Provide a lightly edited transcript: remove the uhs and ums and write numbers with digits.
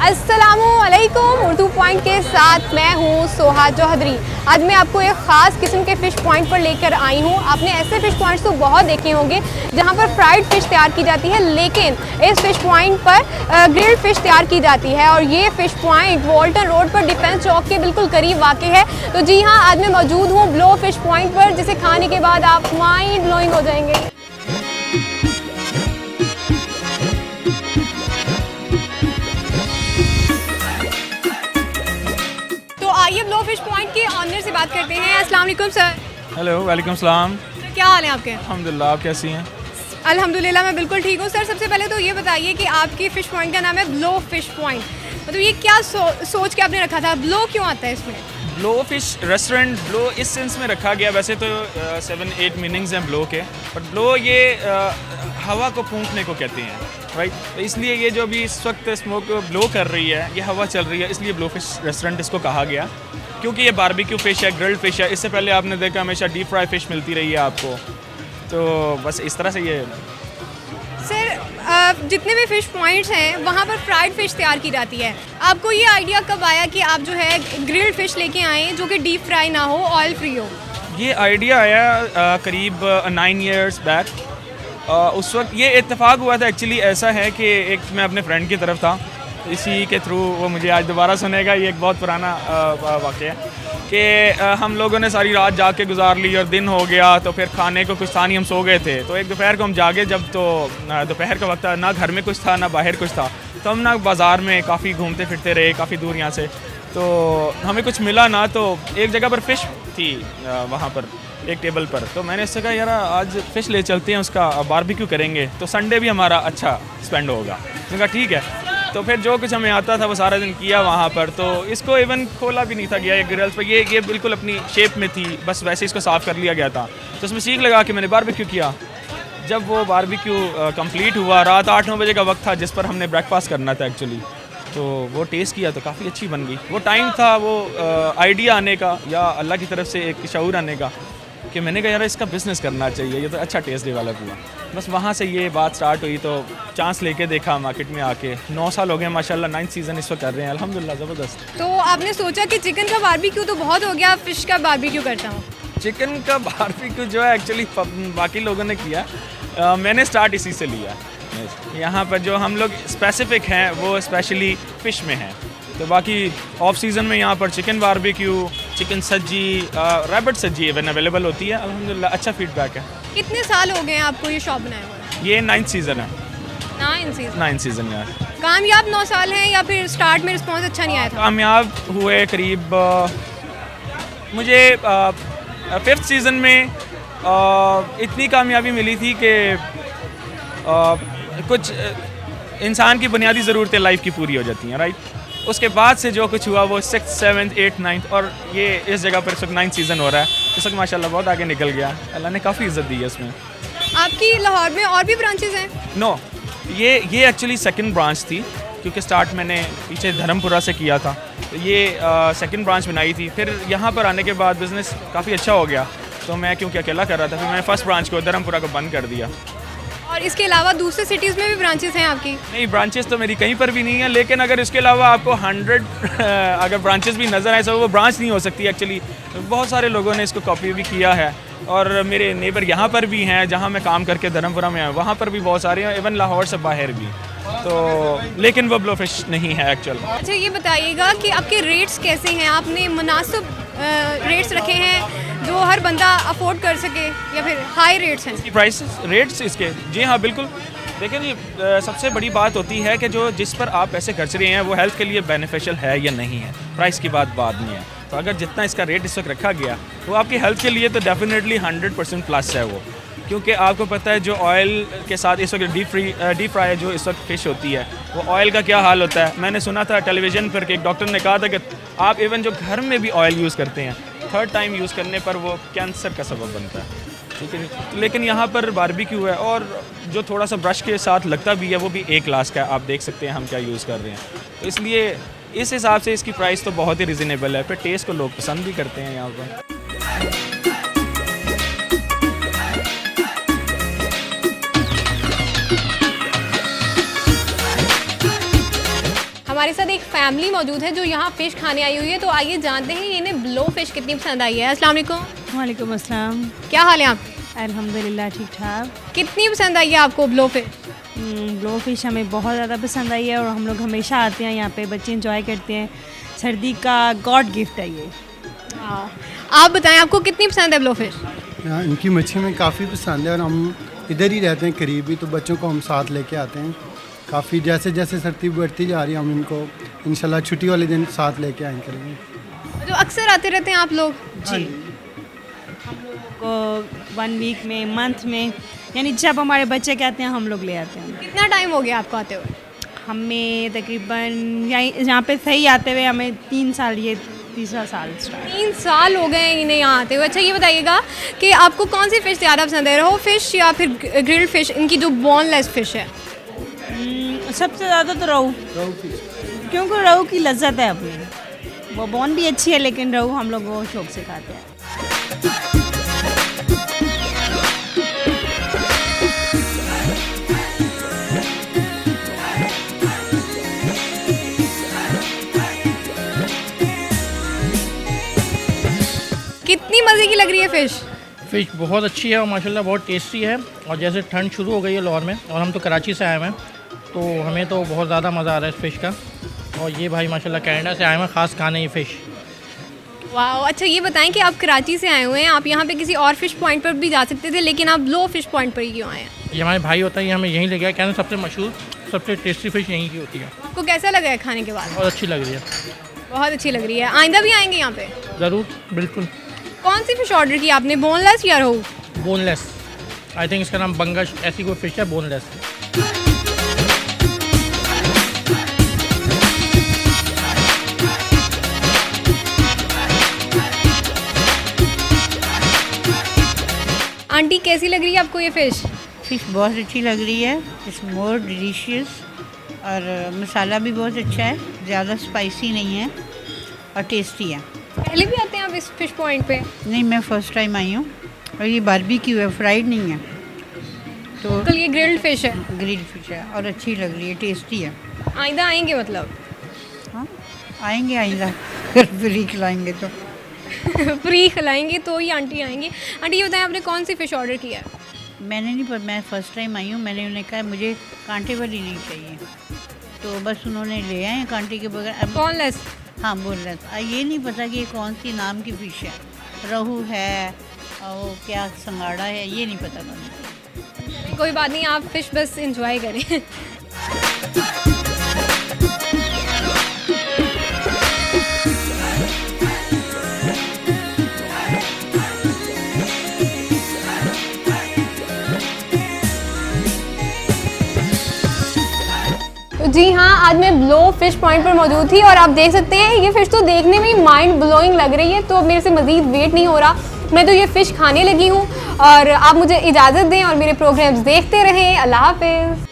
अस्सलामुअलैकुम। उर्दू पॉइंट के साथ मैं हूँ सोहा चौधरी। आज मैं आपको एक ख़ास किस्म के फ़िश पॉइंट पर लेकर आई हूँ। आपने ऐसे फ़िश पॉइंट्स तो बहुत देखे होंगे जहाँ पर फ्राइड फ़िश तैयार की जाती है, लेकिन इस फ़िश पॉइंट पर ग्रिल्ड फ़िश तैयार की जाती है। और ये फ़िश पॉइंट वॉल्टन रोड पर डिफेंस चौक के बिल्कुल करीब वाक़ है। तो जी हाँ, आज मैं मौजूद हूँ ब्लो फ़िश पॉइंट पर, जिसे खाने के बाद आप माइंड ब्लोइंग हो जाएंगे। आइए ब्लो फिश पॉइंट के ऑनर से बात करते हैं। अस्सलाम वालेकुम सर। हेलो, वालेकुम सलाम। क्या हाल है आपके? अल्हम्दुलिल्लाह, आप कैसी हैं? अल्हम्दुलिल्लाह, मैं बिल्कुल ठीक हूँ। सर, सबसे पहले तो ये बताइए कि आपकी फ़िश पॉइंट का नाम है ब्लो फिश पॉइंट, मतलब ये क्या सोच के आपने रखा था? ब्लो क्यों आता है इसमें? ब्लो फिश रेस्टोरेंट ब्लो इस सेंस में रखा गया, वैसे तो 7-8 मीनिंग्स हैं ब्लो के, बट ब्लो ये हवा को फूंकने को कहते हैं, राइट। तो इसलिए ये जो अभी इस वक्त स्मोक ब्लो कर रही है, ये हवा चल रही है, इसलिए ब्लो फिश रेस्टोरेंट इसको कहा गया। क्योंकि ये बारबेक्यू फ़िश है, ग्रिल्ड फ़िश है। इससे पहले आपने देखा हमेशा डीप फ्राई फ़िश मिलती रही है आपको, तो बस इस तरह से ये। सर, जितने भी फ़िश पॉइंट्स हैं वहाँ पर फ्राइड फ़िश तैयार की जाती है। आपको ये आइडिया कब आया कि आप जो है ग्रिल्ड फ़िश लेके आएँ जो कि डीप फ्राई ना हो, ऑयल फ्री हो? ये आइडिया आया करीब 9 इयर्स बैक। उस वक्त ये इत्तेफाक हुआ था। एक्चुअली ऐसा है कि एक मैं अपने फ्रेंड की तरफ था, इसी के थ्रू वो मुझे आज दोबारा सुनेगा। ये एक बहुत पुराना वाक़या है कि हम लोगों ने सारी रात जाग के गुजार ली और दिन हो गया, तो फिर खाने को कुछ था नहीं, हम सो गए थे। तो एक दोपहर को हम जागे जब, तो दोपहर का वक्त था, ना घर में कुछ था ना बाहर कुछ था। तो हम ना बाज़ार में काफ़ी घूमते फिरते रहे, काफ़ी दूर यहाँ से, तो हमें कुछ मिला ना। तो एक जगह पर फ़िश थी वहाँ पर एक टेबल पर, तो मैंने इससे कहा यार आज फ़िश ले चलते हैं, उसका बारबेक्यू करेंगे, तो संडे भी हमारा अच्छा स्पेंड होगा। मैंने कहा ठीक है। तो फिर जो कुछ हमें आता था वो सारा दिन किया वहाँ पर। तो इसको इवन खोला भी नहीं था गया एक ग्रिल्स पर, ये बिल्कुल अपनी शेप में थी, बस वैसे इसको साफ़ कर लिया गया था। तो उसमें सीख लगा कि मैंने बारबेक्यू किया। जब वो बारबेक्यू कंप्लीट हुआ, रात 8-9 बजे का वक्त था जिस पर हमने ब्रेकफास्ट करना था एक्चुअली, तो वो टेस्ट किया तो काफ़ी अच्छी बन गई। वो टाइम था, वो आइडिया आने का या अल्लाह की तरफ से एक शऊर आने का कि मैंने कहा यार इसका बिज़नेस करना चाहिए, ये तो अच्छा टेस्ट डेवलप हुआ। बस वहाँ से ये बात स्टार्ट हुई, तो चांस लेके देखा मार्केट में आके। 9 साल हो गए माशाल्लाह, 9th सीज़न इस वक्त कर रहे हैं अल्हम्दुलिल्लाह, ज़बरदस्त। तो आपने सोचा कि चिकन का बारबेक्यू तो बहुत हो गया, फ़िश का बारबेक्यू करता हूँ? चिकन का बारबेक्यू जो है एक्चुअली बाकी लोगों ने किया, मैंने स्टार्ट इसी से लिया। यहाँ पर जो हम लोग स्पेसिफिक हैं वो स्पेशली फ़िश में हैं, तो बाकी ऑफ सीज़न में यहाँ पर चिकन बारबेक्यू, चिकन सज्जी, रैबिट सज्जी इवन अवेलेबल होती है अल्हम्दुलिल्लाह। अच्छा फीडबैक है। कितने साल हो गए हैं आपको ये शॉप बनाए हुए? ये 9th सीज़न है। 9 सीज़न यार। कामयाब 9 साल हैं या फिर स्टार्ट में रिस्पॉन्स अच्छा नहीं आया था? कामयाब हुए करीब मुझे 5th सीज़न में इतनी कामयाबी मिली थी कि कुछ इंसान की बुनियादी ज़रूरतें लाइफ की पूरी हो जाती हैं, राइट। उसके बाद से जो कुछ हुआ वो 6th, 7th, 8th, 9th, और ये इस जगह पर इस वक्त 9th सीज़न हो रहा है। इस वक्त माशाल्लाह बहुत आगे निकल गया, अल्लाह ने काफ़ी इज़्ज़त दी है इसमें। आपकी लाहौर में और भी ब्रांचेस हैं? नो, ये एक्चुअली सेकंड ब्रांच थी, क्योंकि स्टार्ट मैंने पीछे धर्मपुरा से किया था, तो ये सेकंड ब्रांच बनाई थी। फिर यहाँ पर आने के बाद बिज़नेस काफ़ी अच्छा हो गया, तो मैं क्योंकि अकेला कर रहा था, फिर मैंने फर्स्ट ब्रांच को धर्मपुरा को बंद कर दिया। और इसके अलावा दूसरे सिटीज़ में भी ब्रांचेस हैं आपकी? नहीं, ब्रांचेस तो मेरी कहीं पर भी नहीं है, लेकिन अगर इसके अलावा आपको 100 अगर ब्रांचेस भी नज़र आए तो वो ब्रांच नहीं हो सकती एक्चुअली। बहुत सारे लोगों ने इसको कॉपी भी किया है, और मेरे नेबर यहाँ पर भी हैं जहाँ मैं काम करके धर्मपुरा में, वहाँ पर भी बहुत सारे हैं, इवन लाहौर से बाहर भी। तो लेकिन वो ब्लो फिश नहीं है एक्चुअल। अच्छा, ये बताइएगा कि आपके रेट्स कैसे हैं? आपने मुनासिब रेट्स रखे हैं जो हर बंदा अफोर्ड कर सके, या फिर हाई रेट्स हैं? प्राइस रेट्स इसके, जी हाँ बिल्कुल। देखिए जी, सबसे बड़ी बात होती है कि जो जिस पर आप पैसे खर्च रहे हैं वो हेल्थ के लिए बेनिफिशियल है या नहीं है। प्राइस की बात बाद में है। तो अगर जितना इसका रेट इस वक्त रखा गया वो आपकी हेल्थ के लिए तो डेफिनेटली 100% प्लस है वो, क्योंकि आपको पता है जो ऑयल के साथ इस वक्त डीप फ्राई जो इस वक्त फ़िश होती है, वो ऑयल का क्या हाल होता है। मैंने सुना था टेलीविज़न पर कि एक डॉक्टर ने कहा था कि आप इवन जो घर में भी ऑयल यूज़ करते हैं, 3rd टाइम यूज़ करने पर वो कैंसर का सबब बनता है, ठीक है। लेकिन यहाँ पर बारबेक्यू है, और जो थोड़ा सा ब्रश के साथ लगता भी है वो भी A क्लास का है। आप देख सकते हैं हम क्या यूज़ कर रहे हैं, तो इसलिए इस हिसाब से इसकी प्राइस तो बहुत ही रिजनेबल है। फिर टेस्ट को लोग पसंद भी करते हैं यहाँ पर। हमारे साथ एक फैमिली मौजूद है जो यहाँ फ़िश खाने आई हुई है, तो आइए जानते हैं इन्हें ब्लो फ़िश कितनी पसंद आई है। अस्सलाम वालेकुम। वालेकुम अस्सलाम। क्या हाल है आपके? अल्हम्दुलिल्लाह ठीक ठाक। कितनी पसंद आई है आपको ब्लो फ़िश? ब्लो फिश हमें बहुत ज़्यादा पसंद आई है और हम लोग हमेशा आते हैं यहाँ पे, बच्चे इंजॉय करते हैं। सर्दी का गॉड गिफ्ट है ये। आप बताएं आपको कितनी पसंद है ब्लो फ़िश? हाँ, इनकी मच्छी हमें काफ़ी पसंद है और हम इधर ही रहते हैं करीब ही, तो बच्चों को हम साथ लेके आते हैं। काफ़ी जैसे जैसे सर्दी बढ़ती जा रही है हम इनको इंशाल्लाह छुट्टी वाले दिन साथ लेके आए करेंगे। जो अक्सर आते रहते हैं आप लोग? जी, हम लोगों को 1 वीक में, मंथ में, यानी जब हमारे बच्चे कहते हैं हम लोग ले आते हैं। कितना टाइम हो गया आपको आते हुए? हमें तकरीबन यहाँ पे सही आते हुए हमें 3 साल, ये तीसरा साल स्टार्ट। 3 साल हो गए इन्हें यहाँ आते हुए। अच्छा ये बताइएगा कि आपको कौन सी फ़िश ज़्यादा पसंद है, रो फ़िश या फिर ग्रिल्ड फ़िश, इनकी जो बोनलेस फ़िश है? सबसे ज़्यादा तो रोहू, क्योंकि रोहू की लज्जत है अपनी। वो बोन भी अच्छी है लेकिन रोहू हम लोग वो शौक से खाते हैं। कितनी मज़े की लग रही है फ़िश? फ़िश बहुत अच्छी है और माशाल्लाह बहुत टेस्टी है। और जैसे ठंड शुरू हो गई है लाहौर में और हम तो कराची से आए हुए हैं, तो हमें तो बहुत ज़्यादा मज़ा आ रहा है इस फ़िश का। और ये भाई माशाल्लाह कनाडा से आए हुए हैं ख़ास खाने ये फ़िश। वाह। अच्छा ये बताएं कि आप कराची से आए हुए हैं, आप यहाँ पे किसी और फ़िश पॉइंट पर भी जा सकते थे, लेकिन आप ब्लो फ़िश पॉइंट पर ही क्यों आए हैं? ये हमारे भाई होता है, ये हमें यहीं ले गया, कहते हैं सबसे मशहूर सबसे टेस्टी फ़िश यहीं की होती है। आपको कैसा लगा है खाने के बाद? बहुत अच्छी लग रही है। बहुत अच्छी लग रही है। आइंदा भी आएंगे यहाँ पे? ज़रूर, बिल्कुल। कौन सी फ़िश ऑर्डर की आपने, बोनलेस या रोहू? बोनलेस, आई थिंक इसका नाम बंगश ऐसी कोई फ़िश है, बोनलेस। आंटी कैसी लग रही है आपको ये फ़िश? फ़िश बहुत अच्छी लग रही है, इट्स मोर डिलीशियस और मसाला भी बहुत अच्छा है, ज़्यादा स्पाइसी नहीं है और टेस्टी है। पहले भी आते हैं आप इस फ़िश पॉइंट पे? नहीं, मैं फ़र्स्ट टाइम आई हूँ और ये बारबेक्यू है, फ्राइड नहीं है, तो कल ये ग्रिल्ड फ़िश है। ग्रिल फ़िश है और अच्छी लग रही है, टेस्टी है। आइंदा आएंगे मतलब? हाँ, आएंगे आइंदा अगर फ्री खिलाएंगे तो। फ्री खिलाएंगे तो ही आंटी आएंगी। आंटी ये बताएं आपने कौन सी फ़िश ऑर्डर किया है? मैंने नहीं, पर मैं फ़र्स्ट टाइम आई हूँ, मैंने उन्हें कहा मुझे कांटे वाली नहीं चाहिए, तो बस उन्होंने ले आए हैं कांटे के बगैर। अब बोनलेस? हाँ, बोल रहे थे। ये नहीं पता कि ये कौन सी नाम की फ़िश है, रोहू है और वो क्या संगाड़ा है, ये नहीं पता मुझे। कोई बात नहीं, आप फ़िश बस इंजॉय करें। जी हाँ, आज मैं ब्लो फ़िश पॉइंट पर मौजूद थी और आप देख सकते हैं ये फ़िश तो देखने में ही माइंड ब्लोइंग लग रही है, तो अब मेरे से मज़ीद वेट नहीं हो रहा, मैं तो ये फ़िश खाने लगी हूँ। और आप मुझे इजाज़त दें और मेरे प्रोग्राम्स देखते रहें। अल्लाह हाफ़िज़।